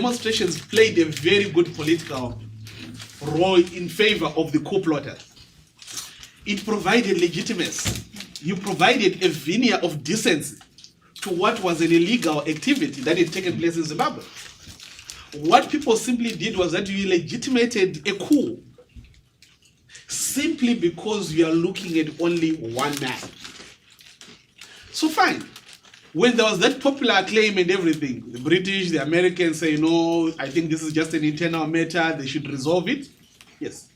Demonstrations played a very good political role in favor of the coup plotters. It provided legitimacy. You provided a veneer of decency to what was an illegal activity that had taken place in Zimbabwe. What people simply did was that you legitimated a coup simply because you are looking at only one man. So fine. When there was that popular claim and everything, the British, the Americans say, no, I think this is just an internal matter, they should resolve it. Yes.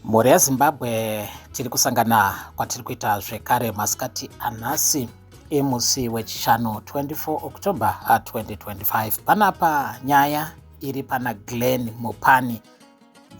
Mhuri yaZimbabwe tiri kusangana kwatiri kuita zvekare masikati anhasi emusi wechishanu 24 October 2025. Panapa nyaya iri pana Glen, Mupani,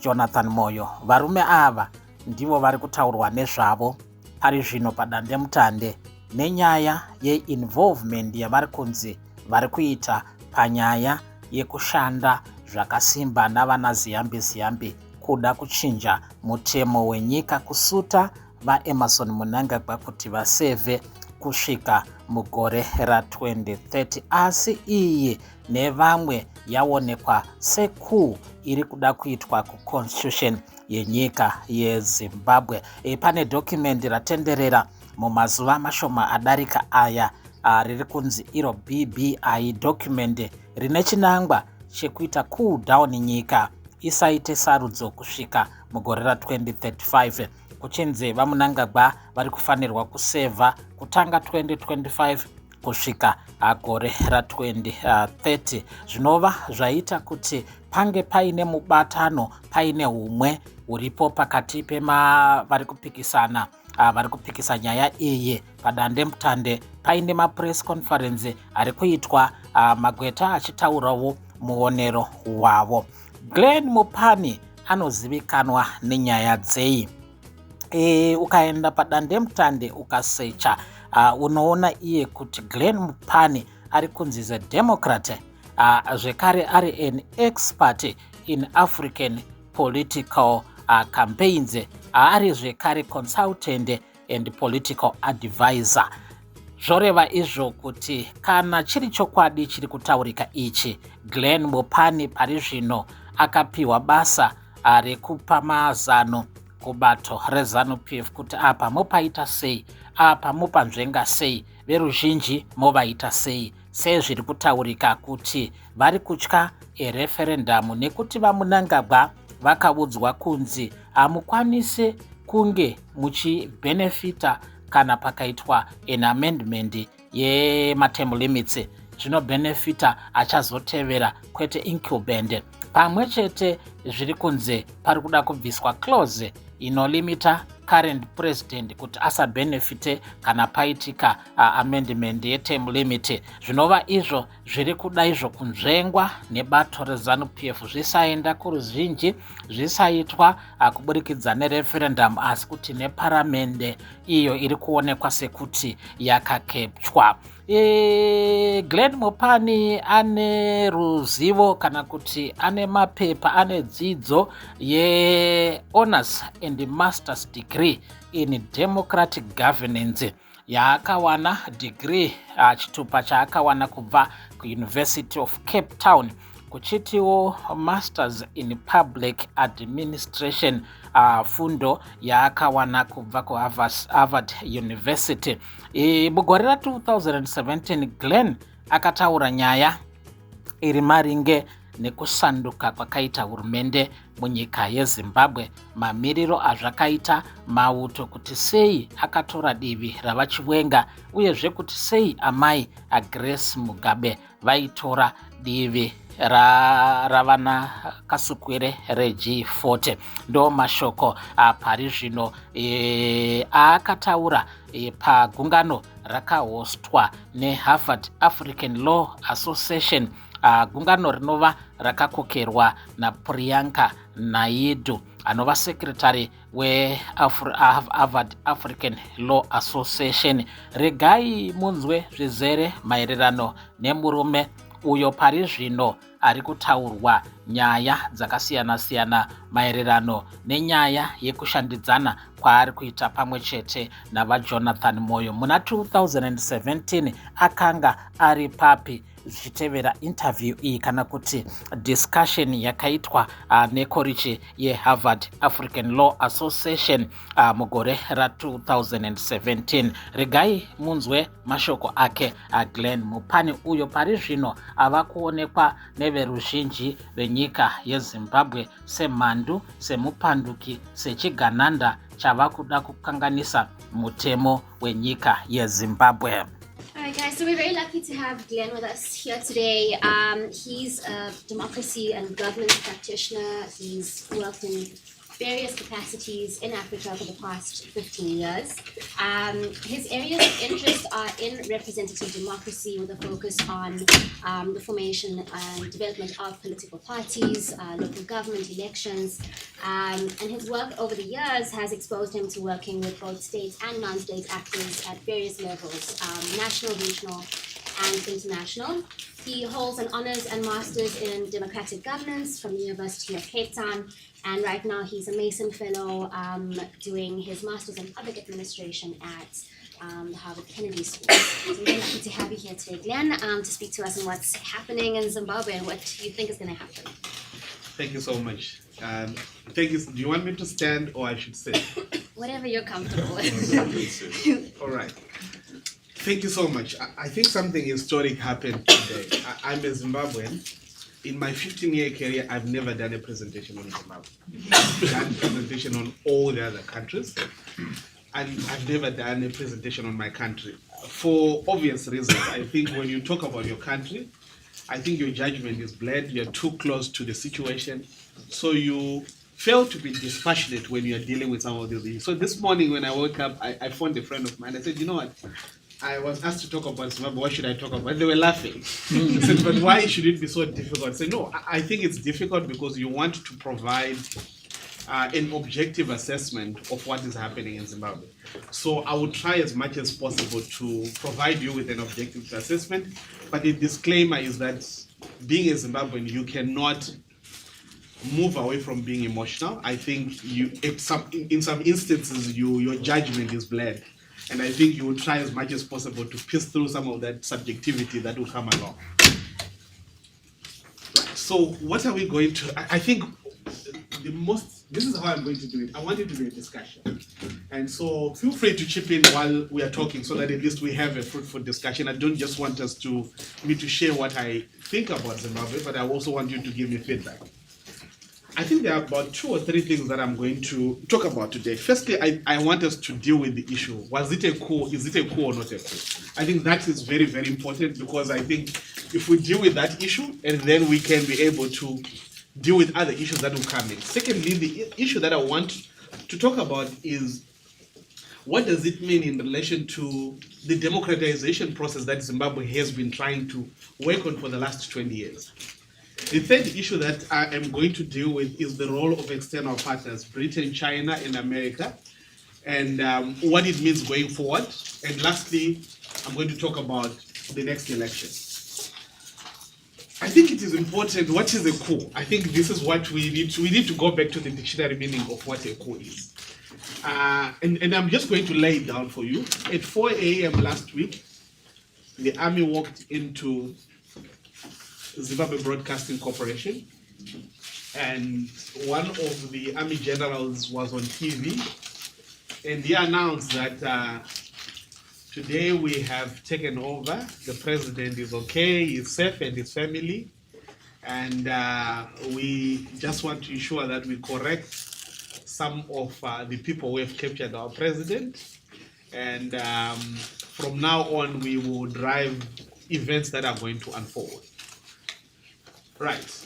Jonathan Moyo. Varume ava ndivo vari kutaurwa nezvavo pari zvino padandemutande nenyaya ye-involvement yavari kunzi vari kuita panyaya yekushanda zvakasimba navana ziyambi kuda kuchinja mutemo wenyika kusuta vaEmerson Mnangagwa kuti vaseve kusvika mugore ra2030. Asi iyi nevamwe yaonekwa seCout iri kuda kuitwa kuconstitution yenyika yeZimbabwe. Pane document ratenderera mumazuva mashoma adarika aya riri kunzi iro BBI document rine chinangwa chekuita cool down nyika isaite sarudzo kusvika mugore ra2035. Kuchinzi vaMnangagwa vari kufanirwa kuseva kutanga 2025 kusvika gore ra2030. Zvinova zvaita kuti pange paine mubatano, paine humwe uripo pakati vari kupikisana vari kupikisa nyaya iyi padandemutande. Paine mapress conference ari kuitwa magweta achitaurawo muonero wavo. Glen Mupani anozivikanwa nenyaya dzei. Ukaenda padandemutande ukasecha unoona iye kuti Glen Mupani ari kunzi Democrat, zvekare ari an expert in African political campaigns, ari zvekare consultant and political advisor. Zvoreva izvo kuti kana chiri chokwadi chiri kutaurika ichi, Glen Mupani pari zvino akapiwa basa rekupa mazano kubato reZANU-PF kuti apa mopaita sei, apa mopanzvenga sei, veruzhinji movaita sei. Sezviri kutaurika kuti vari kutya referendum nekuti vaMnangagwa vakaudzwa kunzi hamukwanise kunge muchibenefita kana pakaitwa an amendment yematerm limits. Zvinobenefita achazotevera kwete incumbent. Pamwe chete zviri kunze pari kuda kubviswa clause inolimita current president kuti asabenefite kana paitika amendment yeterm limit. Zvinova izvo zviri kuda izvo kunzvengwa nebato reZANU-PF zvisaenda kuruzhinji, zvisaitwa kuburikidza nereferendum, asi kuti neparamende iyo iri kuonekwa sekuti yakakepchwa. Glen Mupani ane ruzivo kana kuti ane mapepa, ane dzidzo honors and master's degree in democratic governance yaakawana degree chitupa chaakawana kubva kuUniversity of Cape Town, kuchitiwo masters in public administration fundo yaakawana kubva kuHarvard University. Mugore ra2017 Glen akataura nyaya iri maringe nekusanduka kwakaita hurumende munyika yeZimbabwe, mamiriro azvakaita, mauto kuti sei akatora divi ravachiwenga, uyezve kuti sei amai aGrace Mugabe vaitora divi ravana kasukwire reG40. Ndo mashoko pari zvino akataura pagungano rakahostwa neHarvard African Law Association, gungano rinova rakakokerwa naPriyanka Naidu anova secretary weHarvard African Law Association. Regai munzwe zvizere maererano nemurume uyo pari zvino ari kutaurwa nyaya dzakasiyana-siyana maererano nenyaya yekushandidzana kwaari kuita pamwe chete navaJonathan Moyo. Muna 2017 akanga ari papi zvichitevera interview iyi kana kuti discussion yakaitwa nekoriji yeHarvard African Law Association mugore ra2017. Regai munzwe mashoko ake Glen Mupani, uyo pari zvino ava kuonekwa neveruzhinji venyika yeZimbabwe semhandu, semupanduki, sechigananda chava kuda kukanganisa mutemo wenyika yeZimbabwe. Alright guys, so we're very lucky to have Glen with us here today. He's a democracy and governance practitioner. He's worked in various capacities in Africa for the past 15 years. His areas of interest are in representative democracy with a focus on the formation and development of political parties, local government elections, and his work over the years has exposed him to working with both state and non-state actors at various levels, national, regional, and international. He holds an honors and masters in democratic governance from the University of Cape Town, and right now he's a Mason Fellow doing his masters in public administration at the Harvard Kennedy School. So we're very lucky to have you here today, Glen, to speak to us on what's happening in Zimbabwe and what you think is going to happen. Thank you so much. Thank you. Do you want me to stand or I should sit? Whatever you're comfortable with. All right. Thank you so much. I think something historic happened today. I'm a Zimbabwean. In my 15-year career, I've never done a presentation on Zimbabwe. I've done a presentation on all the other countries, and I've never done a presentation on my country. For obvious reasons, I think when you talk about your country, I think your judgment is blurred, you're too close to the situation, so you fail to be dispassionate when you're dealing with some of these issues. So this morning when I woke up, I phoned a friend of mine. I said, you know what? I was asked to talk about Zimbabwe. What should I talk about? They were laughing. I said, but why should it be so difficult? I said, no, I think it's difficult because you want to provide an objective assessment of what is happening in Zimbabwe. So I will try as much as possible to provide you with an objective assessment. But the disclaimer is that being a Zimbabwean, you cannot move away from being emotional. I think in some instances, your judgment is blurred. And I think you will try as much as possible to piece through some of that subjectivity that will come along. Right. So what are we going to, I think this is how I'm going to do it. I want it to be a discussion. And so feel free to chip in while we are talking so that at least we have a fruitful discussion. I don't just want me to share what I think about Zimbabwe, but I also want you to give me feedback. I think there are about 2 or 3 things that I'm going to talk about today. Firstly, I want us to deal with the issue. Was it a coup? Is it a coup or not a coup? I think that is very, very important because I think if we deal with that issue, and then we can be able to deal with other issues that will come in. Secondly, the issue that I want to talk about is what does it mean in relation to the democratization process that Zimbabwe has been trying to work on for the last 20 years. The third issue that I am going to deal with is the role of external partners, Britain, China, and America, and what it means going forward. And lastly, I'm going to talk about the next election. I think it is important. What is a coup? I think this is what we need to go back to the dictionary meaning of what a coup is. And I'm just going to lay it down for you. At 4 a.m. last week, the army walked into Zimbabwe Broadcasting Corporation, and one of the army generals was on TV, and he announced that today we have taken over, the president is okay, he's safe and his family, and we just want to ensure that we correct some of the people who have captured our president, and from now on we will drive events that are going to unfold. Right.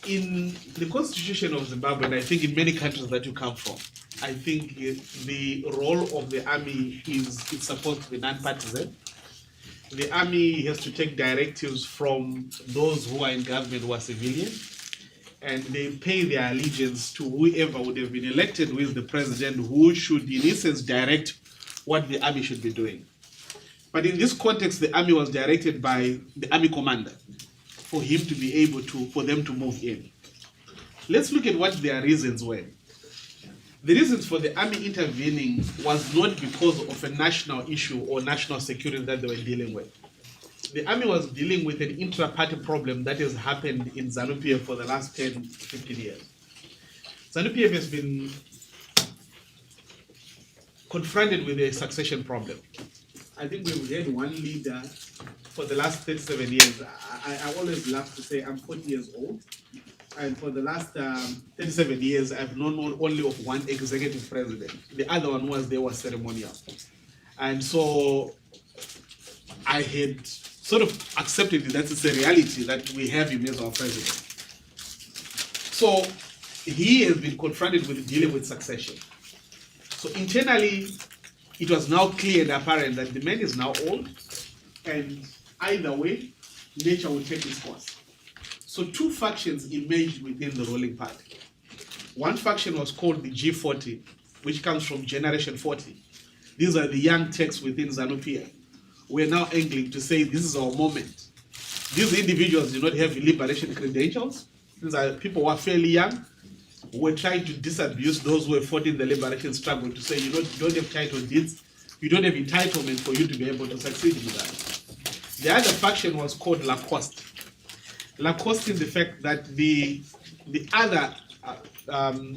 In the constitution of Zimbabwe, and I think in many countries that you come from, I think the role of the army it's supposed to be non-partisan. The army has to take directives from those who are in government who are civilian, and they pay their allegiance to whoever would have been elected who is the president, who should in essence direct what the army should be doing. But in this context, the army was directed by the army commander for him to be able to, for them to move in. let's look at what their reasons were. The reasons for the army intervening was not because of a national issue or national security that they were dealing with. The army was dealing with an intra-party problem that has happened in ZANU-PF for the last 10, 15 years. ZANU-PF has been confronted with a succession problem. I think we've had one leader for the last 37 years. I always love to say I'm 40 years old. And for the last 37 years, I've known only of one executive president. The other one was ceremonial. And so I had sort of accepted that it's a reality that we have him as our president. So he has been confronted with dealing with succession. So internally, it was now clear and apparent that the man is now old, and either way, nature will take its course. So two factions emerged within the ruling party. One faction was called the G40, which comes from Generation 40. These are the young techs within ZANU-PF. We're now angling to say this is our moment. These individuals do not have liberation credentials. These are people who are fairly young. We're trying to disabuse those who have fought in the liberation struggle to say you don't have title deeds, you don't have entitlement for you to be able to succeed in that. The other faction was called Lacoste. Lacoste in the fact that the other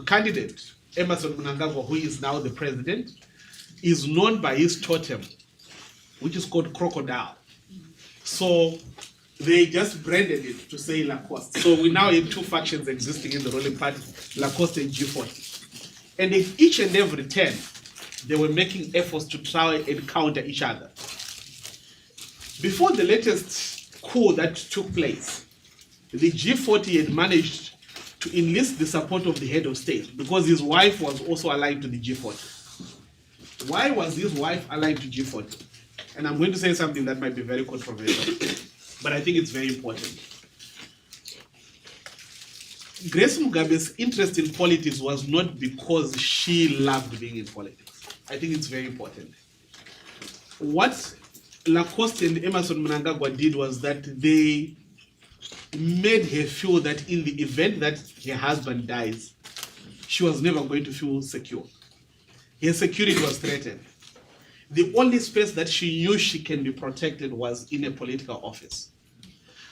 candidate, Emerson Mnangagwa, who is now the president, is known by his totem, which is called crocodile. So they just branded it to say Lacoste. So we now have two factions existing in the ruling party, Lacoste and G40. And in each and every turn, they were making efforts to try and counter each other. Before the latest coup that took place, the G40 had managed to enlist the support of the head of state because his wife was also aligned to the G40. Why was his wife aligned to G40? And I'm going to say something that might be very controversial, but I think it's very important. Grace Mugabe's interest in politics was not because she loved being in politics. I think it's very important. What Lacoste and Emerson Mnangagwa did was that they made her feel that in the event that her husband dies, she was never going to feel secure. Her security was threatened. The only space that she knew she can be protected was in a political office.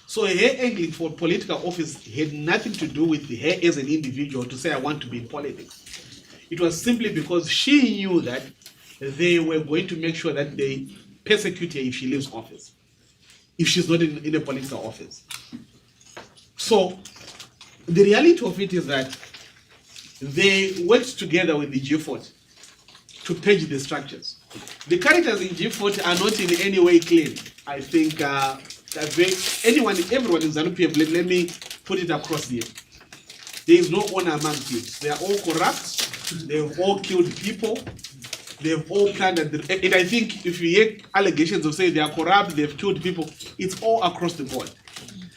So her angling for political office had nothing to do with her as an individual to say, I want to be in politics. It was simply because she knew that they were going to make sure that they persecute her if she leaves office, if she's not in a political office. So the reality of it is that they worked together with the G40 to purge the structures. The characters in G40 are not in any way clean. I think everyone in ZANU-PF, let me put it across here. There is no honor among thieves. They are all corrupt. They have all killed people. They have all planned. And I think if you hear allegations of saying they are corrupt, they have killed people, it's all across the board.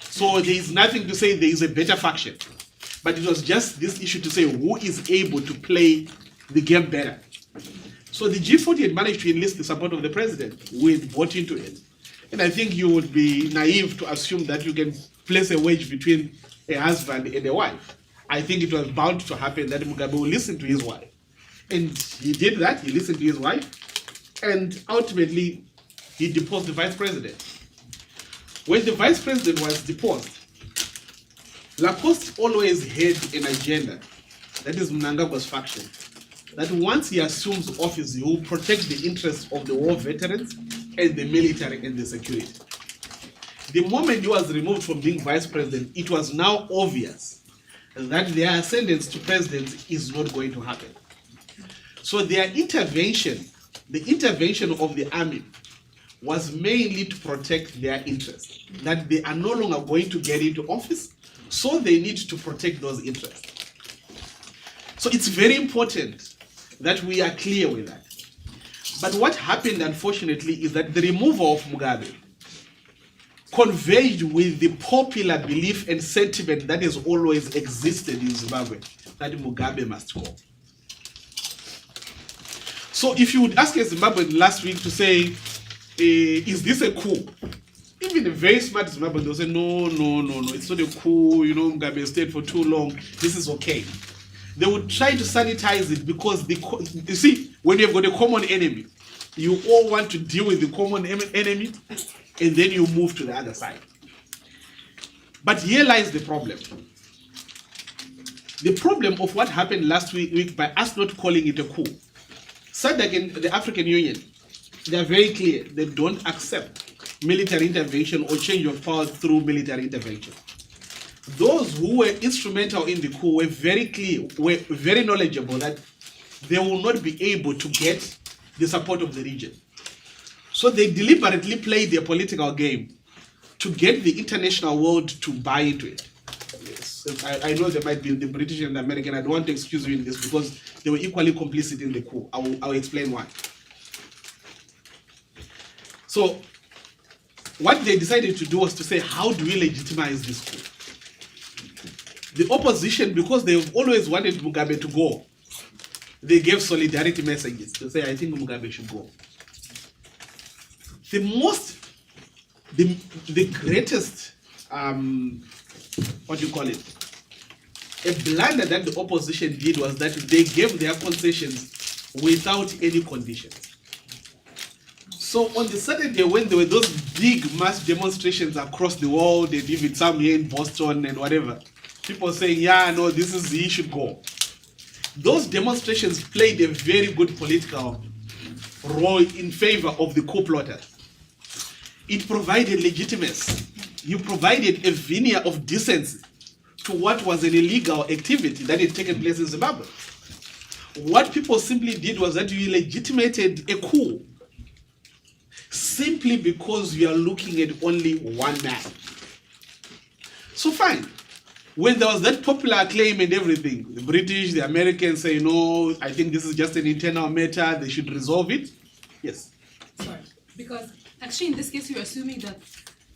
So there is nothing to say there is a better faction. But it was just this issue to say who is able to play the game better. So the G40 had managed to enlist the support of the president. We had bought into it. And I think you would be naive to assume that you can place a wedge between a husband and a wife. I think it was bound to happen that Mugabe will listen to his wife. And he did that, he listened to his wife, and ultimately he deposed the vice president. When the vice president was deposed, Lacoste always had an agenda, that is Mnangagwa's faction, that once he assumes office, he will protect the interests of the war veterans and the military and the security. The moment he was removed from being vice president, it was now obvious that their ascendance to president is not going to happen. So their intervention, the intervention of the army, was mainly to protect their interests, that they are no longer going to get into office, so they need to protect those interests. So it's very important that we are clear with that. But what happened, unfortunately, is that the removal of Mugabe converged with the popular belief and sentiment that has always existed in Zimbabwe, that Mugabe must go. So if you would ask a Zimbabwean last week to say, is this a coup? even a very smart Zimbabwean, they'll say, no, it's not a coup, Mugabe stayed for too long, this is okay. They would try to sanitize it because, you see, when you've got a common enemy, you all want to deal with the common enemy, and then you move to the other side. But here lies the problem. The problem of what happened last week by us not calling it a coup. SADC and the African Union, they are very clear. They don't accept military intervention or change of power through military intervention. Those who were instrumental in the coup were very clear, were very knowledgeable that they will not be able to get the support of the region. So they deliberately played their political game to get the international world to buy into it. Yes. I know there might be the British and the American. I don't want to excuse you in this because they were equally complicit in the coup. I'll explain why. So what they decided to do was to say, how do we legitimize this coup? The opposition, because they've always wanted Mugabe to go, they gave solidarity messages to say, I think Mugabe should go. The greatest, what do you call it? A blunder that the opposition did was that they gave their concessions without any conditions. So on the Saturday, when there were those big mass demonstrations across the world, and even some here in Boston and whatever, people saying, yeah, no, he should go. Those demonstrations played a very good political role in favor of the coup plotters. It provided legitimacy. You provided a veneer of decency to what was an illegal activity that had taken place in Zimbabwe. What people simply did was that you legitimated a coup simply because you are looking at only one man. So fine. When there was that popular acclaim and everything, the British, the Americans say, no, I think this is just an internal matter, they should resolve it. Yes. Sorry, because actually in this case you're assuming that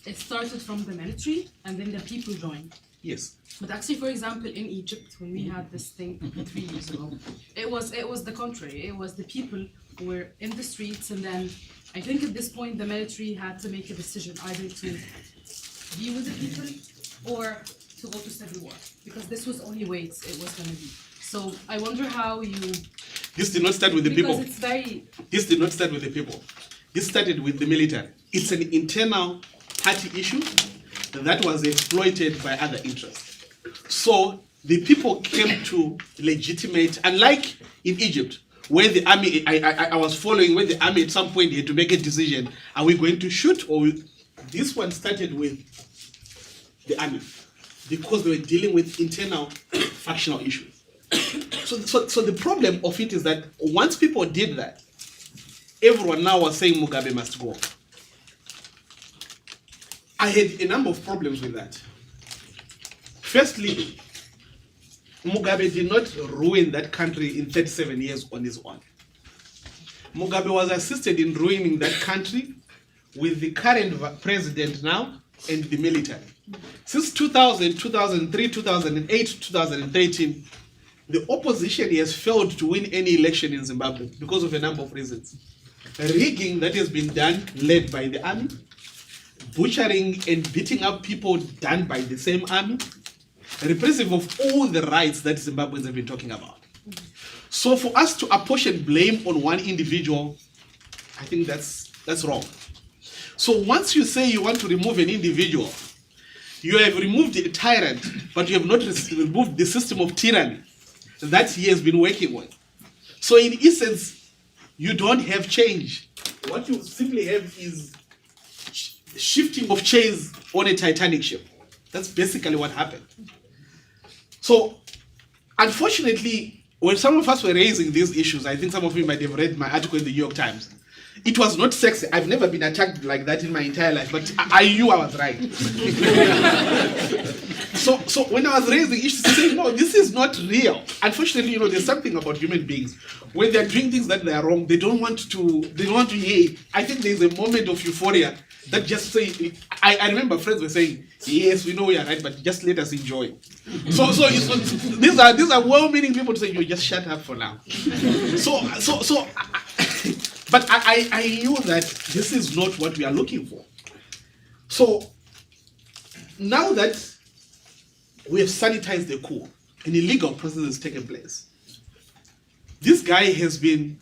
it started from the military and then the people joined. Yes. But actually, for example, in Egypt, when we had this thing 3 years ago, it was the contrary. It was the people who were in the streets, and then I think at this point the military had to make a decision either to be with the people or to go to civil war, because this was the only way it was going to be. So I wonder how you... This did not start with the people. Because it's very... This did not start with the people. This started with the military. It's an internal party issue that was exploited by other interests. So the people came to legitimate, unlike in Egypt, where the army, I was following, where the army at some point had to make a decision, are we going to shoot or... This one started with the army, because they were dealing with internal factional issues. So the problem of it is that once people did that, everyone now was saying Mugabe must go. I had a number of problems with that. Firstly, Mugabe did not ruin that country in 37 years on his own. Mugabe was assisted in ruining that country with the current president now and the military. Since 2000, 2003, 2008, 2013, the opposition has failed to win any election in Zimbabwe because of a number of reasons. Rigging that has been done, led by the army, butchering and beating up people done by the same army, repressive of all the rights that Zimbabweans have been talking about. So for us to apportion blame on one individual, I think that's wrong. So once you say you want to remove an individual, you have removed a tyrant, but you have not removed the system of tyranny that he has been working with. So in essence, you don't have change. What you simply have is shifting of chains on a Titanic ship. That's basically what happened. So, unfortunately, when some of us were raising these issues, I think some of you might have read my article in the New York Times. It was not sexy. I've never been attacked like that in my entire life, but I knew I was right. So when I was raising issues, saying, no, this is not real. Unfortunately, there's something about human beings. When they're doing things that they are wrong, they don't want to hear. I think there's a moment of euphoria that just say, I remember friends were saying, yes, we know we are right, but just let us enjoy. So these are well-meaning people to say, you just shut up for now. But I knew that this is not what we are looking for. So now that we have sanitized the coup, an illegal process has taken place. This guy has been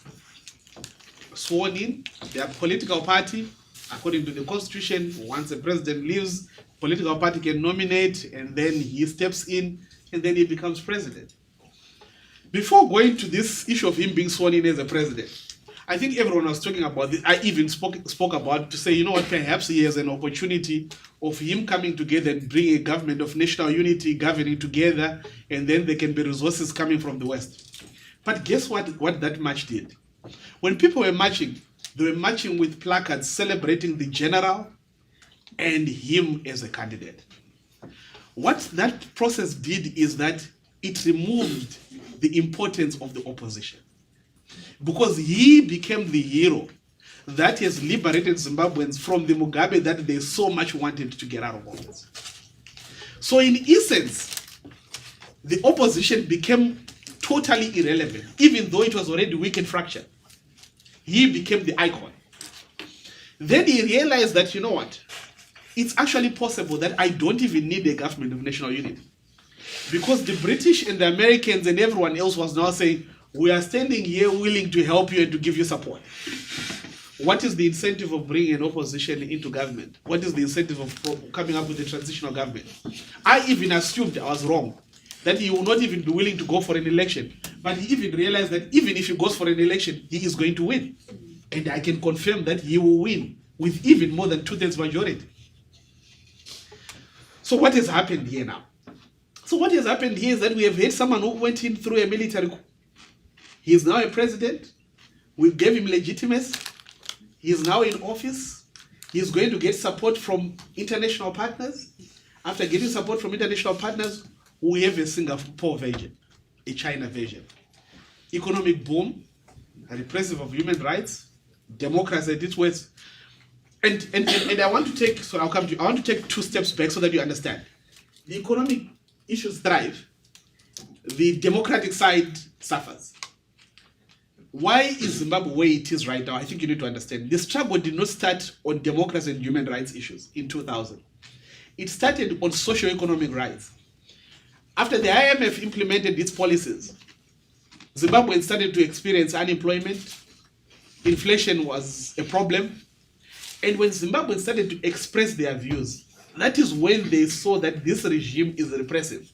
sworn in. Their political party, according to the constitution, once the president leaves, political party can nominate, and then he steps in, and then he becomes president. Before going to this issue of him being sworn in as a president, I think everyone was talking about this. I even spoke about to say, you know what, perhaps he has an opportunity of him coming together and bring a government of national unity, governing together, and then there can be resources coming from the West. But guess what that march did? When people were marching, they were marching with placards celebrating the general and him as a candidate. What that process did is that it removed the importance of the opposition, because he became the hero that has liberated Zimbabweans from the Mugabe that they so much wanted to get out of office. So in essence, the opposition became totally irrelevant, even though it was already weak and fractured. He became the icon. Then he realized that, you know what, it's actually possible that I don't even need a government of national unity. Because the British and the Americans and everyone else was now saying, we are standing here willing to help you and to give you support. What is the incentive of bringing an opposition into government? What is the incentive of coming up with a transitional government? I even assumed I was wrong, that he will not even be willing to go for an election. But he even realized that even if he goes for an election, he is going to win. And I can confirm that he will win with even more than 2/3 majority. So what has happened here now? So what has happened here is that we have had someone who went in through a military coup. He is now a president. We gave him legitimacy. He is now in office. He is going to get support from international partners. After getting support from international partners, we have a Singapore version, a China version. Economic boom, a repressive of human rights, democracy at its worst. And I want to take, so I'll come to you, I want to take 2 steps back so that you understand. The economic issues thrive. The democratic side suffers. Why is Zimbabwe where it is right now? I think you need to understand. The struggle did not start on democracy and human rights issues in 2000. It started on socio-economic rights. After the IMF implemented its policies, Zimbabweans started to experience unemployment. Inflation was a problem. And when Zimbabweans started to express their views, that is when they saw that this regime is repressive.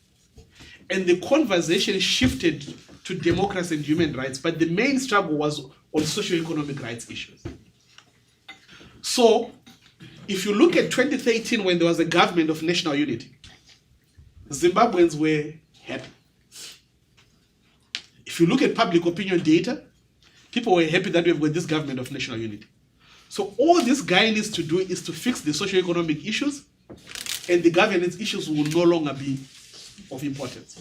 And the conversation shifted to democracy and human rights, but the main struggle was on socio-economic rights issues. So, if you look at 2013 when there was a government of national unity, Zimbabweans were happy. If you look at public opinion data, people were happy that we've got this government of national unity. So all this guy needs to do is to fix the socio-economic issues, and the governance issues will no longer be of importance.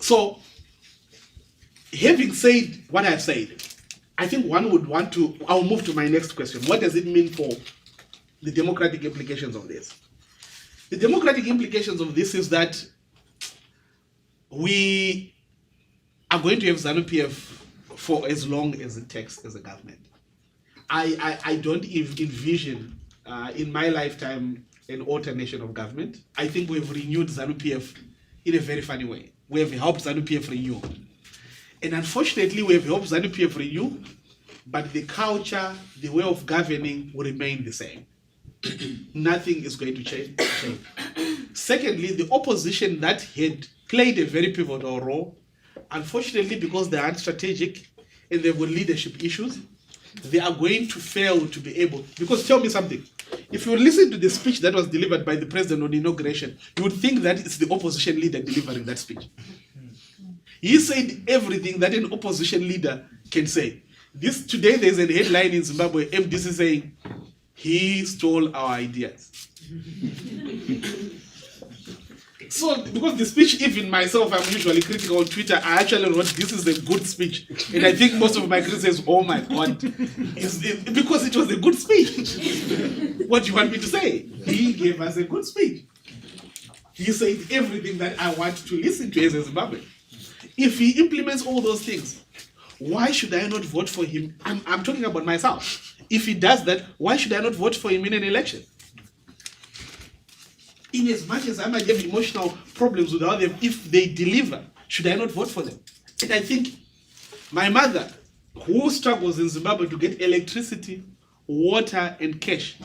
So, having said what I've said, I think one would want to, I'll move to my next question. What does it mean for the democratic implications of this? The democratic implications of this is that we are going to have ZANU-PF for as long as it takes as a government. I don't envision in my lifetime an alternation of government. I think we've renewed ZANU-PF in a very funny way. We have helped ZANU-PF renew. And unfortunately, we have helped ZANU-PF renew, but the culture, the way of governing will remain the same. Nothing is going to change. Secondly, the opposition that had played a very pivotal role, unfortunately, because they aren't strategic and they've got leadership issues, they are going to fail to be able, because tell me something, if you listen to the speech that was delivered by the president on inauguration, you would think that it's the opposition leader delivering that speech. He said everything that an opposition leader can say. Today there's a headline in Zimbabwe, MDC saying, he stole our ideas. So, because the speech, even myself, I'm usually critical on Twitter, I actually wrote, this is a good speech. And I think most of my critics says, oh my God, because it was a good speech. What do you want me to say? He gave us a good speech. He said everything that I want to listen to as a Zimbabwean. If he implements all those things, why should I not vote for him? I'm talking about myself. If he does that, why should I not vote for him in an election? In as much as I might have emotional problems with them, if they deliver, should I not vote for them? And I think my mother, who struggles in Zimbabwe to get electricity, water, and cash,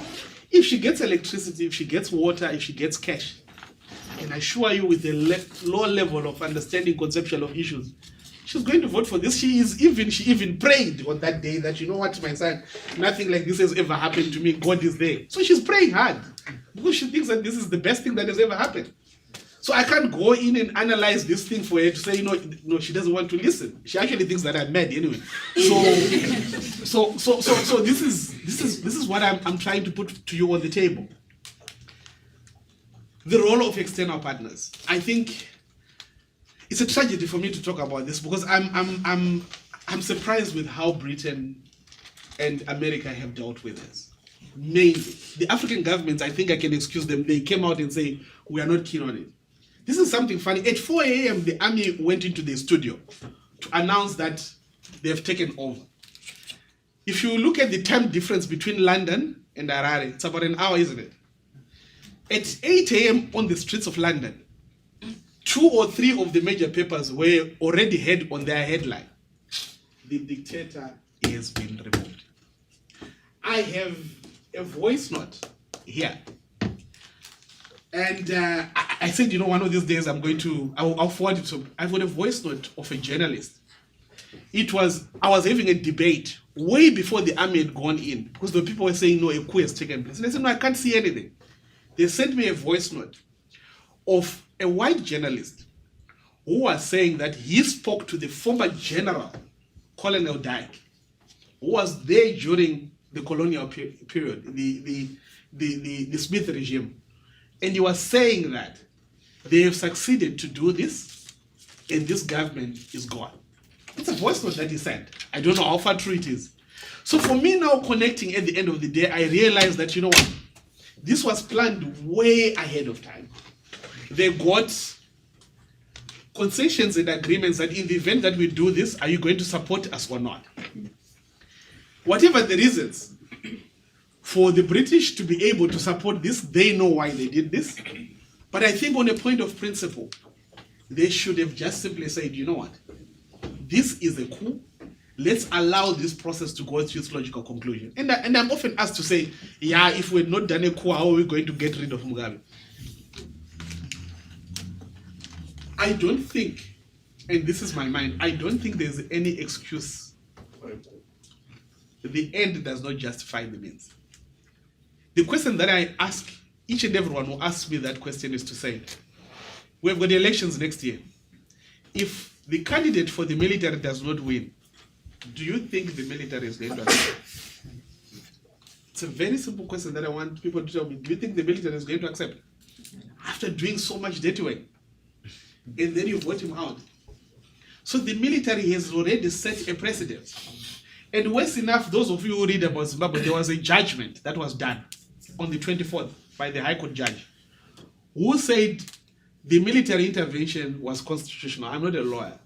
if she gets electricity, if she gets water, if she gets cash, I can assure you with a low level of understanding conceptual of issues, she's going to vote for this. She even prayed on that day that, you know what, my son, nothing like this has ever happened to me. God is there. So she's praying hard because she thinks that this is the best thing that has ever happened. So I can't go in and analyze this thing for her to say, no, she doesn't want to listen. She actually thinks that I'm mad anyway. So this is what I'm trying to put to you on the table. The role of external partners. I think it's a tragedy for me to talk about this because I'm surprised with how Britain and America have dealt with this. Mainly, the African governments, I think I can excuse them. They came out and say we are not keen on it. This is something funny. At 4 a.m., the army went into the studio to announce that they have taken over. If you look at the time difference between London and Harare, it's about an hour, isn't it? At 8 a.m. on the streets of London, 2 or 3 of the major papers were already had on their headline, the dictator has been removed. I have a voice note here. And I said, one of these days I'll forward it to, I've got a voice note of a journalist. I was having a debate way before the army had gone in because the people were saying, no, a coup has taken place. And I said, no, I can't see anything. They sent me a voice note of a white journalist who was saying that he spoke to the former general, Colonel Dyke, who was there during the colonial period, the Smith regime. And he was saying that they have succeeded to do this and this government is gone. It's a voice note that he sent. I don't know how far true it is. So for me now connecting at the end of the day, I realized that, what? This was planned way ahead of time. They got concessions and agreements that in the event that we do this, are you going to support us or not? Whatever the reasons, for the British to be able to support this, they know why they did this. But I think on a point of principle, they should have just simply said, you know what? This is a coup. Let's allow this process to go to its logical conclusion. And I'm often asked to say, yeah, if we're not done a coup, how are we going to get rid of Mugabe? I don't think, and this is my mind, I don't think there's any excuse for a coup. The end does not justify the means. The question that I ask each and everyone who asks me that question is to say, we've got elections next year. If the candidate for the military does not win, do you think the military is going to accept? It's a very simple question that I want people to tell me. Do you think the military is going to accept? After doing so much dirty work, and then you vote him out. So the military has already set a precedent. And worse enough, those of you who read about Zimbabwe, there was a judgment that was done on the 24th by the High Court judge who said the military intervention was constitutional. I'm not a lawyer.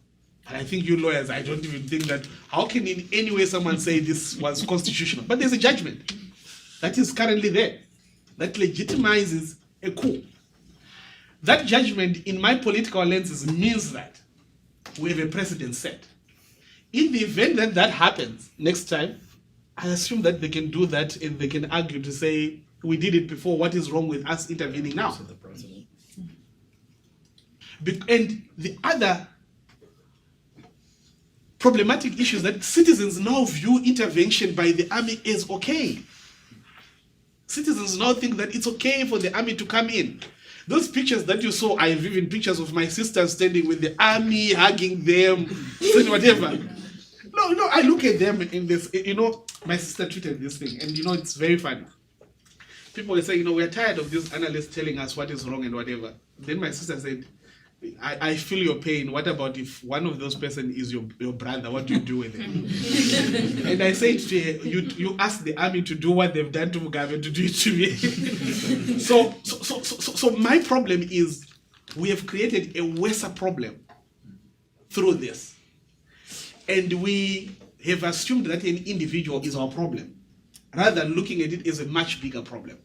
And I think you lawyers, I don't even think that, how can in any way someone say this was constitutional? But there's a judgment that is currently there that legitimizes a coup. That judgment, in my political lenses, means that we have a precedent set. In the event that that happens next time, I assume that they can do that and they can argue to say, we did it before, what is wrong with us intervening now? And the other problematic issue is that citizens now view intervention by the army as okay. Citizens now think that it's okay for the army to come in. Those pictures that you saw, I have even pictures of my sisters standing with the army, hugging them, saying whatever. No, I look at them in this, my sister tweeted this thing, and it's very funny. People were saying, we're tired of these analysts telling us what is wrong and whatever. Then my sister said, I feel your pain. What about if one of those person is your brother? What do you do with it? And I said to her, you ask the army to do what they've done to Mugabe to do it to me. So my problem is we have created a worse problem through this. And we have assumed that an individual is our problem, rather than looking at it as a much bigger problem.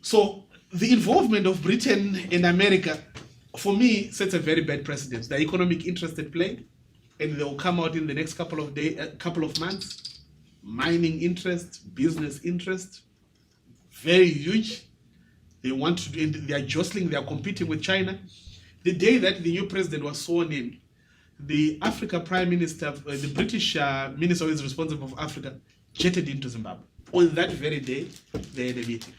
So the involvement of Britain and America, for me, sets a very bad precedent. The economic interest at play, and they will come out in the next couple of months. Mining interest, business interest, very huge. They want to do, they are jostling, they are competing with China. The day that the new president was sworn in, the Africa Prime Minister, the British Minister who is responsible for Africa, jetted into Zimbabwe. On that very day, they had a meeting.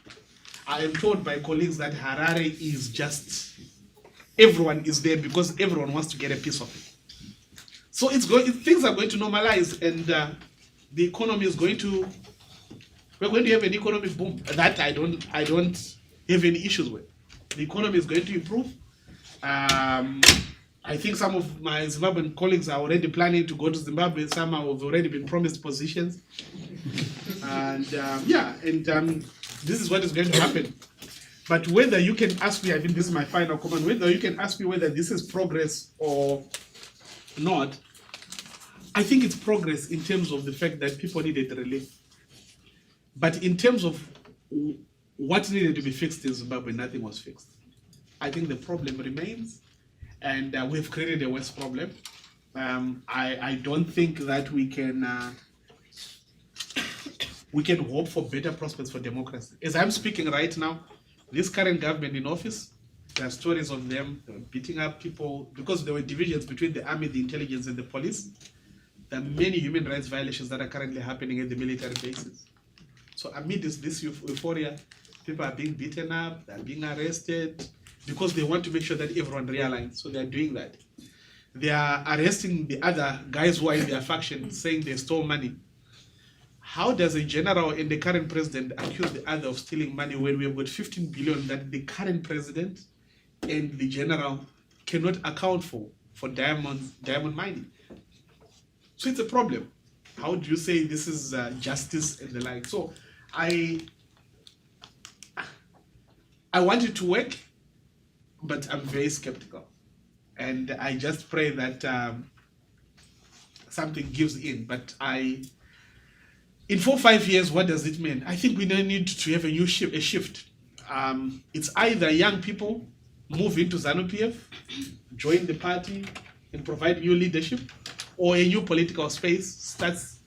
I am told by colleagues that Harare is just, everyone is there because everyone wants to get a piece of it. So things are going to normalize, and the economy is going to, we're going to have an economic boom. That I don't have any issues with. The economy is going to improve. I think some of my Zimbabwean colleagues are already planning to go to Zimbabwe. Some have already been promised positions. And this is what is going to happen. But whether you can ask me, I think this is my final comment, whether you can ask me whether this is progress or not, I think it's progress in terms of the fact that people needed relief. But in terms of what needed to be fixed in Zimbabwe, nothing was fixed. I think the problem remains, and we've created a worse problem. I don't think that we can hope for better prospects for democracy. As I'm speaking right now, this current government in office, there are stories of them beating up people because there were divisions between the army, the intelligence, and the police. There are many human rights violations that are currently happening at the military bases. So amid this euphoria, people are being beaten up, they're being arrested, because they want to make sure that everyone realigns. So they're doing that. They are arresting the other guys who are in their faction, saying they stole money. How does a general and the current president accuse the other of stealing money when we have got 15 billion that the current president and the general cannot account for diamond mining? So it's a problem. How do you say this is justice and the like? So I want it to work, but I'm very skeptical. And I just pray that something gives in. But in 4 or 5 years, what does it mean? I think we need to have a shift. It's either young people move into ZANU-PF, join the party, and provide new leadership, or a new political space starts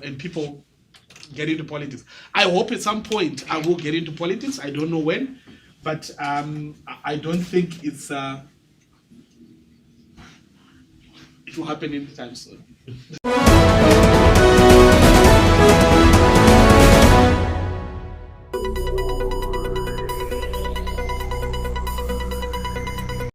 and people get into politics. I hope at some point I will get into politics. I don't know when, but I don't think it will happen anytime soon.